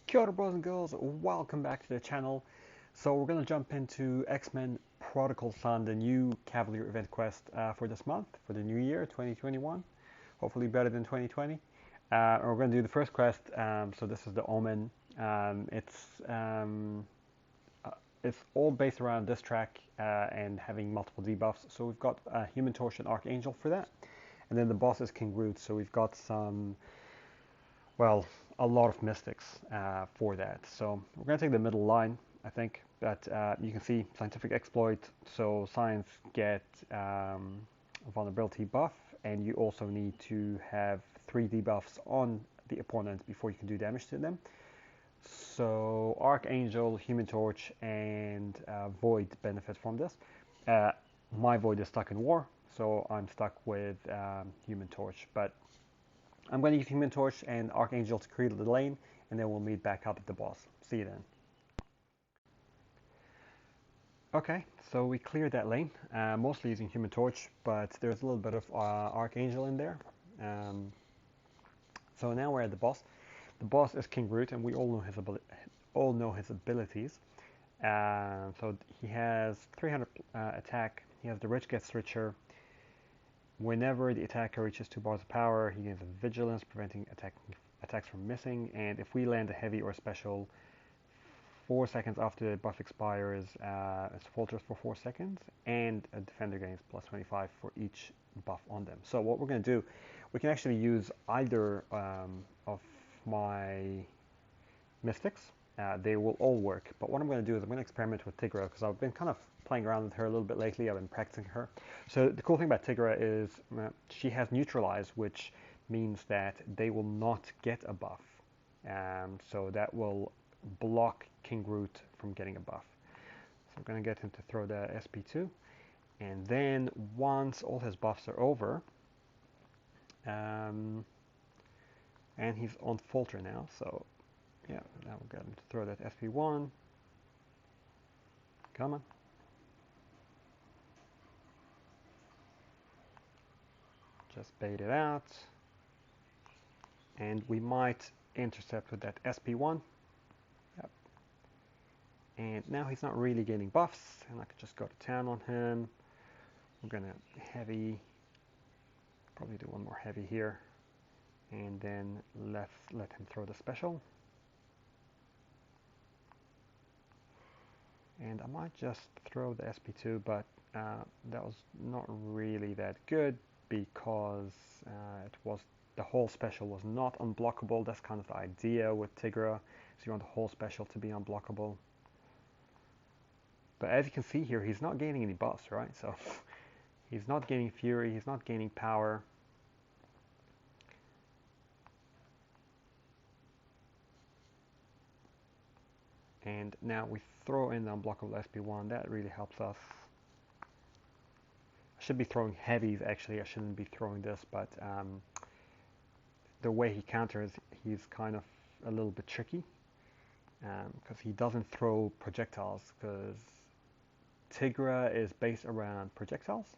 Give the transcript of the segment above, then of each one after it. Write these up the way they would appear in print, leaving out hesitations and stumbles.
Kia ora, boys and girls, welcome back to the channel. So we're going to jump into X-Men Prodigal Son, the new Cavalier event quest for this month, for the new year, 2021. Hopefully better than 2020. And we're going to do the first quest, so this is the Omen. Um, it's, um, uh, it's all based around this track and having multiple debuffs. So we've got Human Torch and Archangel for that. And then the boss is King Groot, so we've got some, well, a lot of mystics for that. So we're going to take the middle line, I think, but you can see scientific exploit, so science get vulnerability buff, and you also need to have 3 debuffs on the opponent before you can do damage to them. So Archangel, Human Torch, and Void benefit from this. Uh, my Void is stuck in war, so I'm stuck with Human Torch, but I'm going to use Human Torch and Archangel to clear the lane, and then we'll meet back up at the boss. See you then. Okay, so we cleared that lane, mostly using Human Torch, but there's a little bit of Archangel in there. Um, so now we're at the boss. The boss is King Groot, and we all know his abilities. So he has 300 attack. He has the Rich Gets Richer. Whenever the attacker reaches 2 bars of power, he gains a vigilance, preventing attacks from missing. And if we land a heavy or special 4 seconds after the buff expires, it falters for 4 seconds, and a defender gains plus 25 for each buff on them. So what we're going to do, we can actually use either of my mystics. They will all work, but what I'm going to do is I'm going to experiment with Tigra, because I've been kind of playing around with her a little bit lately. I've been practicing her. So the cool thing about Tigra is she has Neutralize, which means that they will not get a buff. So that will block King Groot from getting a buff. So I'm going to get him to throw the SP2, and then once all his buffs are over, and he's on Falter now, so yeah, now we'll get him to throw that SP1. Come on. Just bait it out. And we might intercept with that SP1. Yep. And now he's not really getting buffs, and I could just go to town on him. We're gonna heavy, probably do one more heavy here, and then let him throw the special. And I might just throw the SP2, but that was not really that good, because the whole special was not unblockable. That's kind of the idea with Tigra, so you want the whole special to be unblockable. But as you can see here, he's not gaining any buffs, right? So he's not gaining fury, he's not gaining power. And now we throw in the unblockable SP1. That really helps us. I should be throwing heavies, actually. I shouldn't be throwing this, but the way he counters, he's kind of a little bit tricky, because he doesn't throw projectiles, because Tigra is based around projectiles.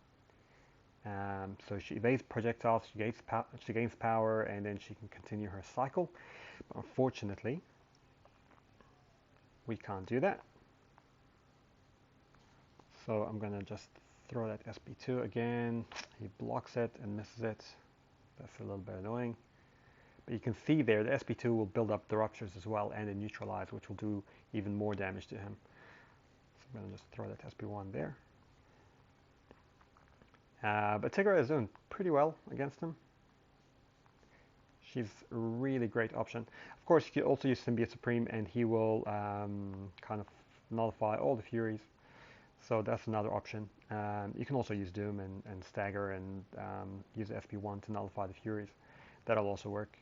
So she evades projectiles, she gains power, and then she can continue her cycle. But unfortunately, we can't do that. So I'm gonna just throw that SP2 again. He blocks it and misses it. That's a little bit annoying. But you can see there, the SP2 will build up the ruptures as well, and the neutralize, which will do even more damage to him. So I'm gonna just throw that SP1 there. But Tigra is doing pretty well against him. She's a really great option. Of course, you can also use Symbiote Supreme, and he will kind of nullify all the Furies. So that's another option. You can also use Doom and Stagger and use SP1 to nullify the Furies. That'll also work.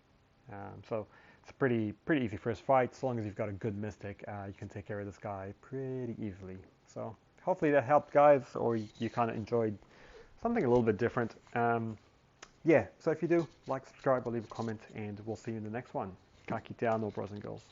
So it's a pretty easy first fight. As long as you've got a good Mystic, you can take care of this guy pretty easily. So hopefully that helped, guys, or you kind of enjoyed something a little bit different. Yeah, so if you do, like, subscribe, or leave a comment, and we'll see you in the next one. Ka kite anō, bros and girls.